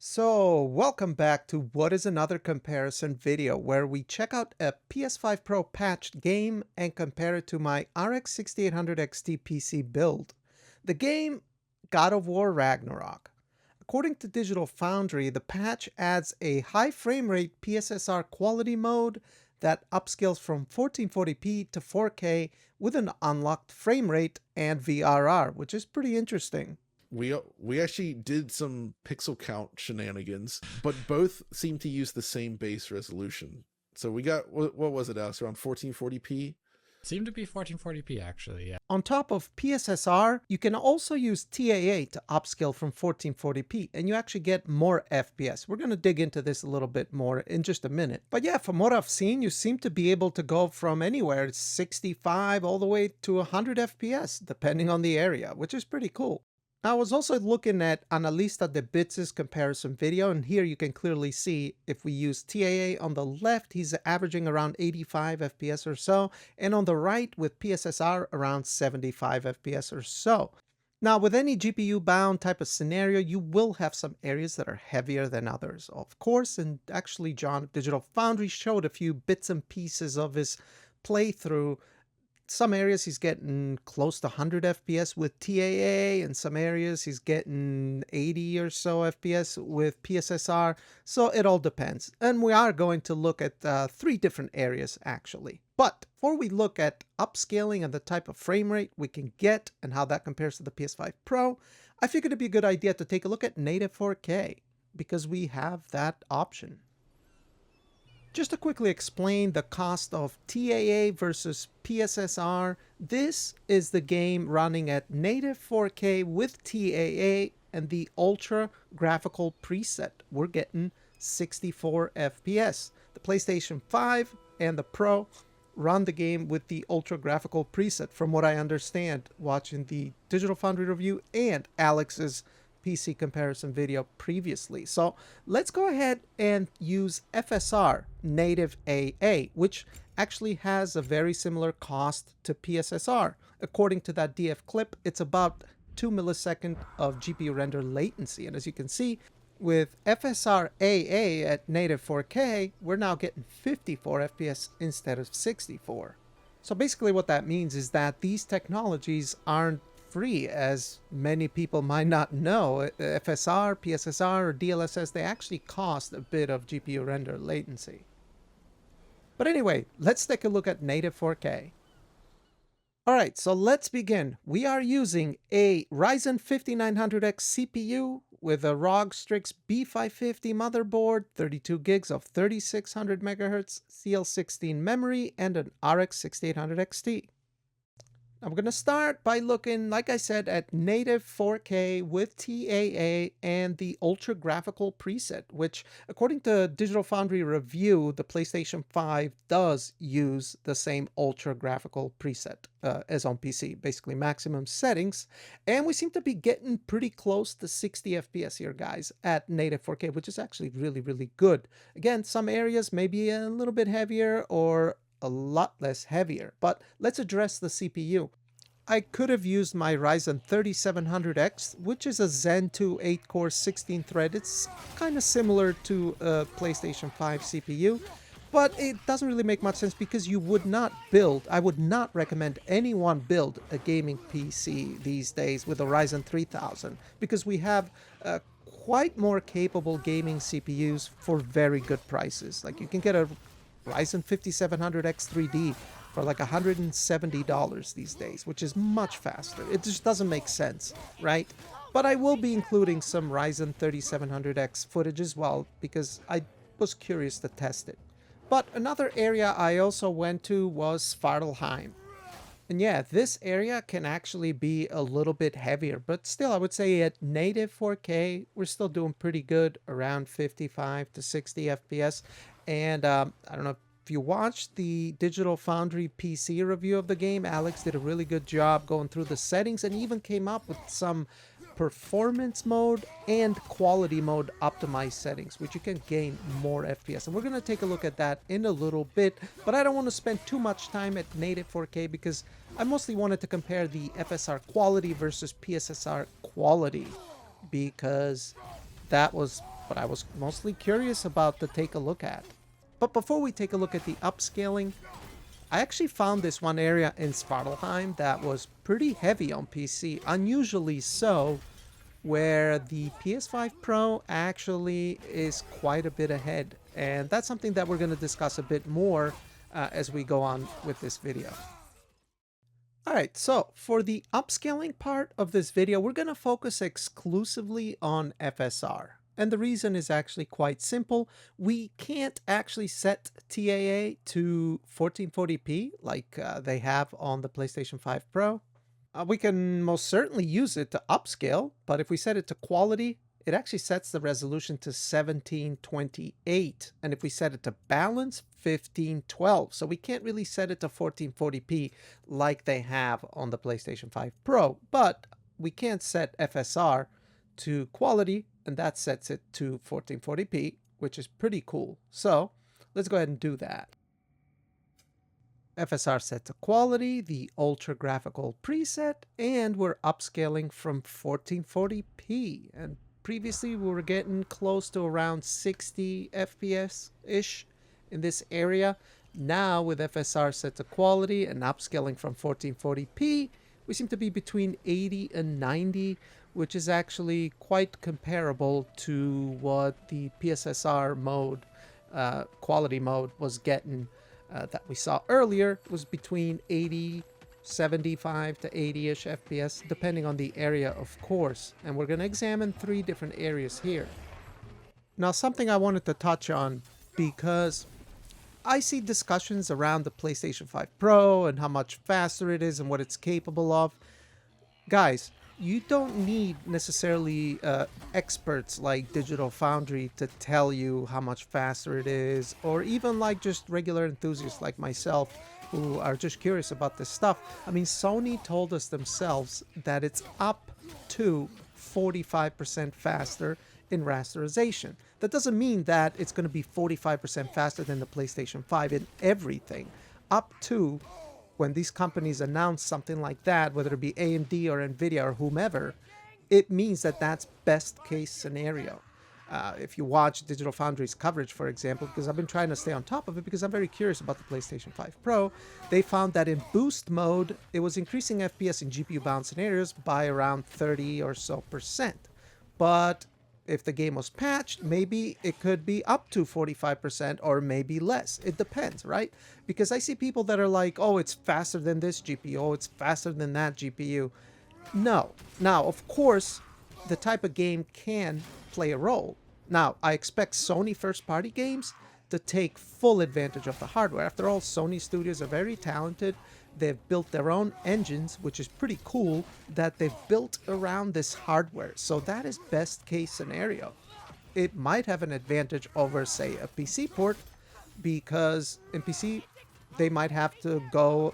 So, welcome back to what is another comparison video where we check out a PS5 Pro patched game and compare it to my RX 6800 XT PC build. The game, GoW Ragnarok. According to Digital Foundry, the patch adds a high frame rate PSSR quality mode that upscales from 1440p to 4K with an unlocked frame rate and VRR, which is pretty interesting. We actually did some pixel count shenanigans, but both seem to use the same base resolution. So we got, what was it, Alex, around 1440p? Seemed to be 1440p actually, yeah. On top of PSSR, you can also use TAA to upscale from 1440p, and you actually get more FPS. We're going to dig into this a little bit more in just a minute. But yeah, from what I've seen, you seem to be able to go from anywhere 65 all the way to 100 FPS, depending on the area, which is pretty cool. I was also looking at Analista de Bits' comparison video, and here you can clearly see if we use TAA on the left, he's averaging around 85 FPS or so, and on the right with PSSR around 75 FPS or so. Now, with any GPU-bound type of scenario, you will have some areas that are heavier than others, of course, and actually John of Digital Foundry showed a few bits and pieces of his playthrough. Some areas he's getting close to 100 FPS with TAA, and some areas he's getting 80 or so FPS with PSSR, so it all depends. And we are going to look at 3 different areas actually. But before we look at upscaling and the type of frame rate we can get and how that compares to the PS5 Pro, I figured it'd be a good idea to take a look at native 4K, because we have that option. Just to quickly explain the cost of TAA versus PSSR, this is the game running at native 4K with TAA and the Ultra Graphical preset. We're getting 64 FPS. The PlayStation 5 and the Pro run the game with the Ultra Graphical preset, from what I understand, watching the Digital Foundry review and Alex's PC comparison video previously. So let's go ahead and use FSR native AA, which actually has a very similar cost to PSSR. According to that DF clip, it's about 2 milliseconds of GPU render latency. And as you can see, with FSR AA at native 4K, we're now getting 54 FPS instead of 64. So basically what that means is that these technologies aren't free, as many people might not know. FSR, PSSR, or DLSS, they actually cost a bit of GPU render latency. But anyway, let's take a look at native 4K. Alright, so let's begin. We are using a Ryzen 5900X CPU with a ROG Strix B550 motherboard, 32 gigs of 3600 MHz CL16 memory, and an RX 6800 XT. I'm going to start by looking, like I said, at native 4K with TAA and the Ultra Graphical preset, which, according to Digital Foundry review, the PlayStation 5 does use the same Ultra Graphical preset as on PC, basically maximum settings. And we seem to be getting pretty close to 60 FPS here, guys, at native 4K, which is actually really, really good. Again, some areas may be a little bit heavier or a lot less heavier, but let's address the CPU. I could have used my Ryzen 3700X, which is a Zen 2 8-core 16-thread. It's kind of similar to a PlayStation 5 CPU, but it doesn't really make much sense because you would not build, I would not recommend anyone build a gaming PC these days with a Ryzen 3000, because we have quite more capable gaming CPUs for very good prices. Like, you can get a Ryzen 5700X 3D for like $170 these days, which is much faster. It just doesn't make sense, right? But I will be including some Ryzen 3700X footage as well, because I was curious to test it. But another area I also went to was Svartalheim. And yeah, this area can actually be a little bit heavier, but still, I would say at native 4K, we're still doing pretty good, around 55 to 60 FPS. And I don't know if you watched the Digital Foundry PC review of the game, Alex did a really good job going through the settings and even came up with some performance mode and quality mode optimized settings, which you can gain more FPS. And we're going to take a look at that in a little bit, but I don't want to spend too much time at native 4K because I mostly wanted to compare the FSR quality versus PSSR quality, because that was what I was mostly curious about to take a look at. But before we take a look at the upscaling, I actually found this one area in Svartalheim that was pretty heavy on PC, unusually so, where the PS5 Pro actually is quite a bit ahead. And that's something that we're going to discuss a bit more as we go on with this video. Alright, so for the upscaling part of this video, we're going to focus exclusively on FSR. And the reason is actually quite simple. We can't actually set TAA to 1440p like they have on the PlayStation 5 Pro. We can most certainly use it to upscale, but if we set it to quality, it actually sets the resolution to 1728. And if we set it to balance, 1512. So we can't really set it to 1440p like they have on the PlayStation 5 Pro, but we can set FSR to quality, and that sets it to 1440p, which is pretty cool. So let's go ahead and do that. FSR set to quality, the ultra graphical preset, and we're upscaling from 1440p. And previously we were getting close to around 60 FPS-ish in this area. Now with FSR set to quality and upscaling from 1440p, we seem to be between 80 and 90, which is actually quite comparable to what the PSSR mode, quality mode, was getting that we saw earlier. Was between 75 to 80-ish FPS, depending on the area, of course. And we're going to examine 3 different areas here. Now, something I wanted to touch on, because I see discussions around the PlayStation 5 Pro and how much faster it is and what it's capable of. Guys, you don't need necessarily experts like Digital Foundry to tell you how much faster it is, or even like just regular enthusiasts like myself who are just curious about this stuff. I mean, Sony told us themselves that it's up to 45% faster in rasterization. That doesn't mean that it's going to be 45% faster than the PlayStation 5 in everything. Up to, when these companies announce something like that, whether it be AMD or NVIDIA or whomever, it means that that's best case scenario. If you watch Digital Foundry's coverage, for example, because I've been trying to stay on top of it because I'm very curious about the PlayStation 5 Pro, they found that in boost mode, it was increasing FPS in GPU-bound scenarios by around 30 or so percent. But if the game was patched, maybe it could be up to 45% or maybe less. It depends, right? Because I see people that are like, oh, it's faster than this GPU, oh, it's faster than that GPU. No. Now, of course, the type of game can play a role. Now, I expect Sony first-party games to take full advantage of the hardware. After all, Sony studios are very talented. They've built their own engines, which is pretty cool, that they've built around this hardware. So that is best case scenario. It might have an advantage over, say, a PC port, because in PC, they might have to go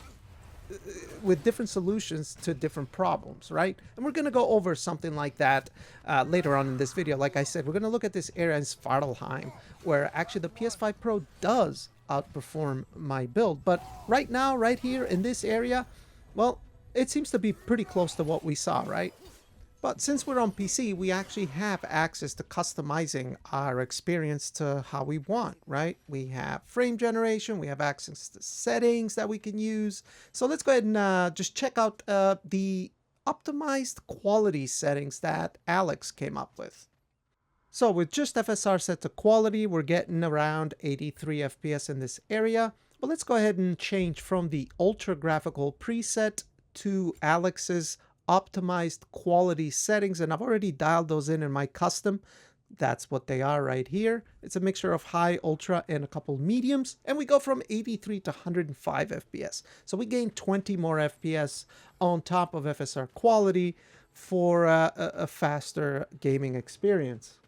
with different solutions to different problems, right? And we're going to go over something like that later on in this video. Like I said, we're going to look at this area in Svartalheim, where actually the PS5 Pro does outperform my build. But right now, right here in this area, well, it seems to be pretty close to what we saw, right? But since we're on PC, we actually have access to customizing our experience to how we want, right? We have frame generation, we have access to settings that we can use. So let's go ahead and just check out the optimized quality settings that Alex came up with. So with just FSR set to quality, we're getting around 83 FPS in this area. But let's go ahead and change from the ultra graphical preset to Alex's optimized quality settings, and I've already dialed those in my custom. That's what they are right here. It's a mixture of high, ultra, and a couple mediums, and we go from 83 to 105 FPS. So we gain 20 more FPS on top of FSR quality for a faster gaming experience.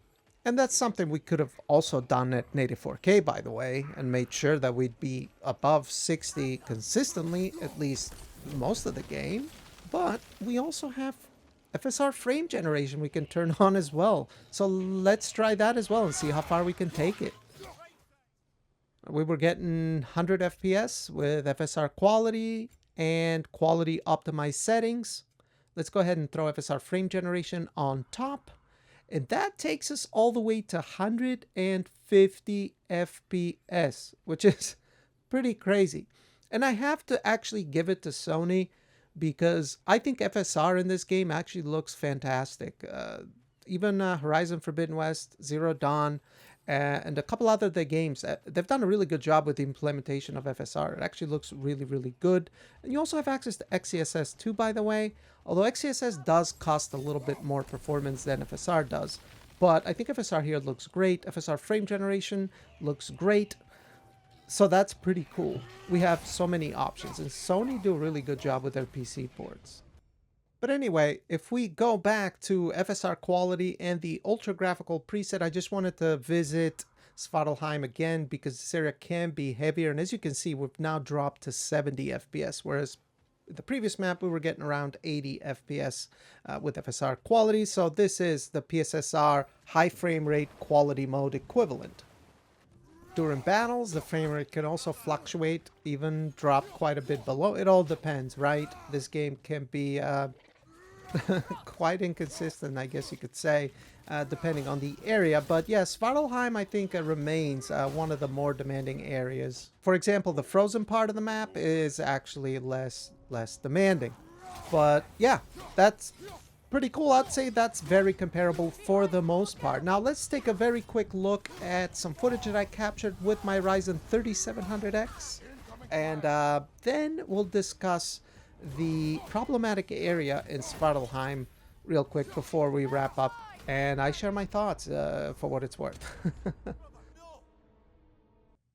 And that's something we could have also done at native 4K, by the way, and made sure that we'd be above 60 consistently, at least most of the game. But we also have FSR frame generation we can turn on as well. So let's try that as well and see how far we can take it. We were getting 100 FPS with FSR quality and quality optimized settings. Let's go ahead and throw FSR frame generation on top. And that takes us all the way to 150 FPS, which is pretty crazy. And I have to actually give it to Sony because I think FSR in this game actually looks fantastic. Even Horizon Forbidden West, Zero Dawn, and a couple other games, they've done a really good job with the implementation of FSR. It actually looks really, really good. And you also have access to XeSS too, by the way, although XeSS does cost a little bit more performance than FSR does. But I think FSR here looks great. FSR frame generation looks great. So that's pretty cool. We have so many options, and Sony do a really good job with their PC ports. But anyway, if we go back to FSR quality and the ultra graphical preset, I just wanted to visit Svartalfheim again because this area can be heavier. And as you can see, we've now dropped to 70 FPS, whereas the previous map we were getting around 80 FPS with FSR quality. So this is the PSSR high frame rate quality mode equivalent. During battles, the frame rate can also fluctuate, even drop quite a bit below. It all depends, right? This game can be quite inconsistent, I guess you could say, depending on the area. But yes, Svartalfheim, I think, remains one of the more demanding areas. For example, the frozen part of the map is actually less demanding. But yeah, that's pretty cool. I'd say that's very comparable for the most part. Now let's take a very quick look at some footage that I captured with my Ryzen 3700X, and then we'll discuss the problematic area in Svartalfheim real quick before we wrap up, and I share my thoughts for what it's worth.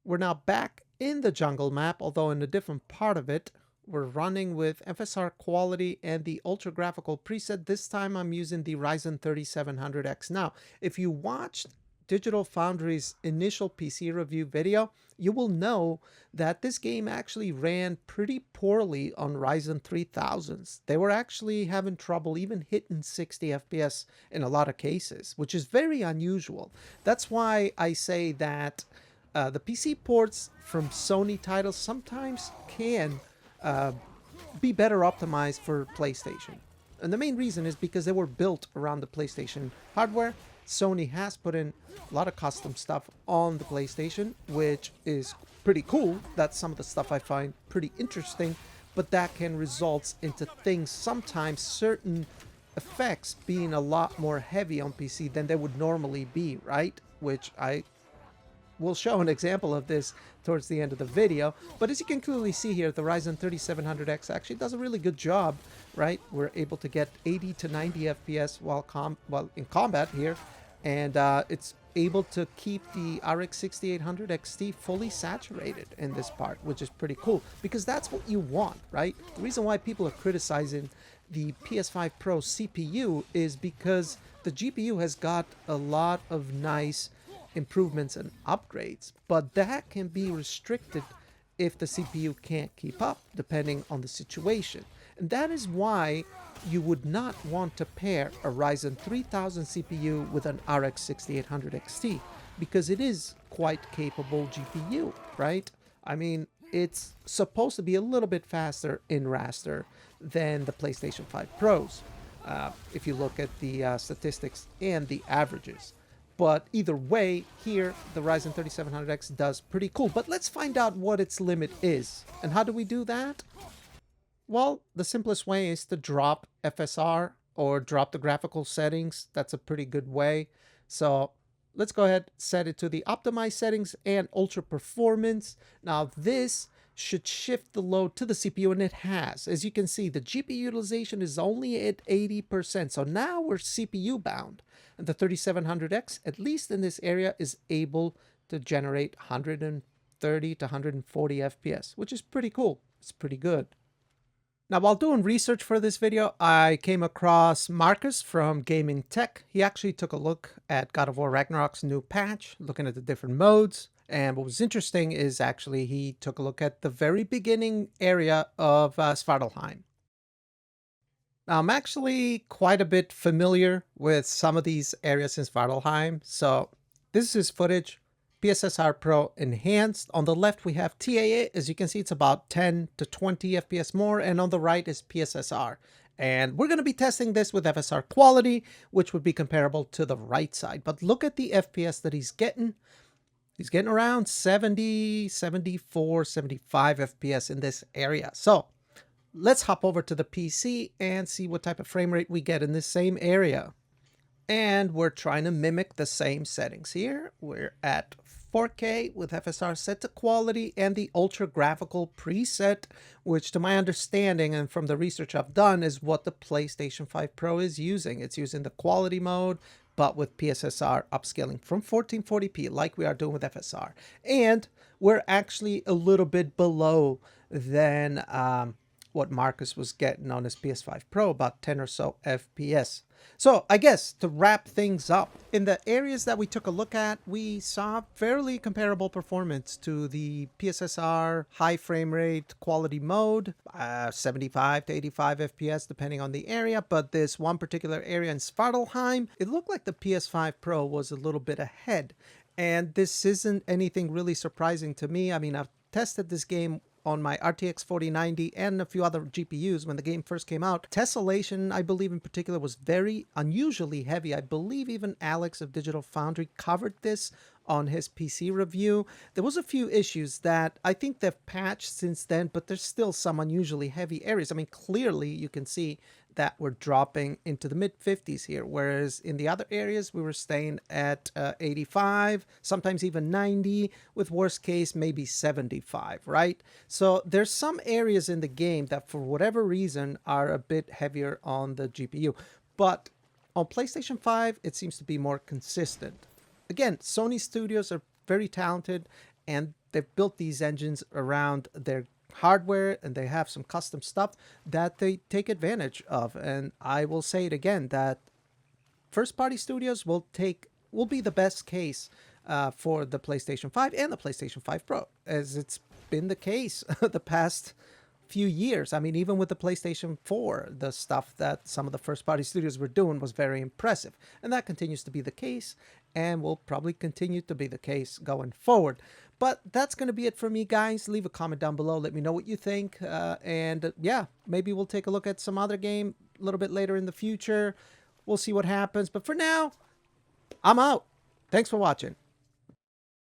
We're now back in the jungle map, although in a different part of it. We're running with FSR quality and the ultra graphical preset. This time I'm using the Ryzen 3700X. Now, if you watched Digital Foundry's initial PC review video, you will know that this game actually ran pretty poorly on Ryzen 3000s. They were actually having trouble even hitting 60 FPS in a lot of cases, which is very unusual. That's why I say that the PC ports from Sony titles sometimes can be better optimized for PlayStation. And the main reason is because they were built around the PlayStation hardware. Sony has put in a lot of custom stuff on the PlayStation, which is pretty cool. That's some of the stuff I find pretty interesting, but that can result into things, sometimes certain effects being a lot more heavy on PC than they would normally be, right? Which I will show an example of this towards the end of the video. But as you can clearly see here, the Ryzen 3700X actually does a really good job, right? We're able to get 80 to 90 FPS while in combat here, and it's able to keep the RX 6800 XT fully saturated in this part, which is pretty cool because that's what you want, right? The reason why people are criticizing the PS5 Pro CPU is because the GPU has got a lot of nice improvements and upgrades, but that can be restricted if the CPU can't keep up, depending on the situation. And that is why you would not want to pair a Ryzen 3000 CPU with an RX 6800 XT, because it is quite capable GPU, right? I mean, it's supposed to be a little bit faster in raster than the PlayStation 5 Pros, if you look at the statistics and the averages. But either way, here, the Ryzen 3700X does pretty cool. But let's find out what its limit is. And how do we do that? Well, the simplest way is to drop FSR or drop the graphical settings. That's a pretty good way. So let's go ahead, set it to the optimized settings and ultra performance. Now this should shift the load to the CPU, and it has. As you can see, the GPU utilization is only at 80%. So now we're CPU bound. And the 3700X, at least in this area, is able to generate 130 to 140 FPS, which is pretty cool. It's pretty good. Now, while doing research for this video, I came across Markus from Gaming Tech. He actually took a look at GoW Ragnarok's new patch, looking at the different modes. And what was interesting is actually he took a look at the very beginning area of Svartalfheim. Now, I'm actually quite a bit familiar with some of these areas in Svartalfheim. So this is footage, PSSR Pro Enhanced. On the left, we have TAA. As you can see, it's about 10 to 20 FPS more. And on the right is PSSR. And we're going to be testing this with FSR quality, which would be comparable to the right side. But look at the FPS that he's getting. He's getting around 70, 74, 75 FPS in this area. So let's hop over to the PC and see what type of frame rate we get in this same area. And we're trying to mimic the same settings here. We're at 4K with FSR set to quality and the ultra graphical preset, which to my understanding and from the research I've done is what the PlayStation 5 Pro is using. It's using the quality mode, but with PSSR upscaling from 1440p like we are doing with FSR. And we're actually a little bit below than what Markus was getting on his PS5 Pro, about 10 or so FPS. So I guess to wrap things up, in the areas that we took a look at, we saw fairly comparable performance to the PSSR high frame rate quality mode, 75 to 85 FPS depending on the area. But this one particular area in Svartalheim, it looked like the PS5 Pro was a little bit ahead. And this isn't anything really surprising to me. I mean, I've tested this game on my RTX 4090 and a few other GPUs when the game first came out. Tessellation, I believe in particular, was very unusually heavy. I believe even Alex of Digital Foundry covered this on his PC review. There was a few issues that I think they've patched since then, but there's still some unusually heavy areas. I mean, clearly you can see that we're dropping into the mid 50s here, whereas in the other areas we were staying at 85, sometimes even 90, with worst case maybe 75, right? So there's some areas in the game that for whatever reason are a bit heavier on the GPU, but on PlayStation 5 it seems to be more consistent. Again, Sony studios are very talented and they've built these engines around their hardware, and they have some custom stuff that they take advantage of. And I will say it again, that first party studios will be the best case for the PlayStation 5 and the PlayStation 5 Pro, as it's been the case the past few years. I mean, even with the PlayStation 4, the stuff that some of the first party studios were doing was very impressive, and that continues to be the case and will probably continue to be the case going forward. But that's going to be it for me, guys. Leave a comment down below. Let me know what you think. And yeah, maybe we'll take a look at some other game a little bit later in the future. We'll see what happens. But for now, I'm out. Thanks for watching.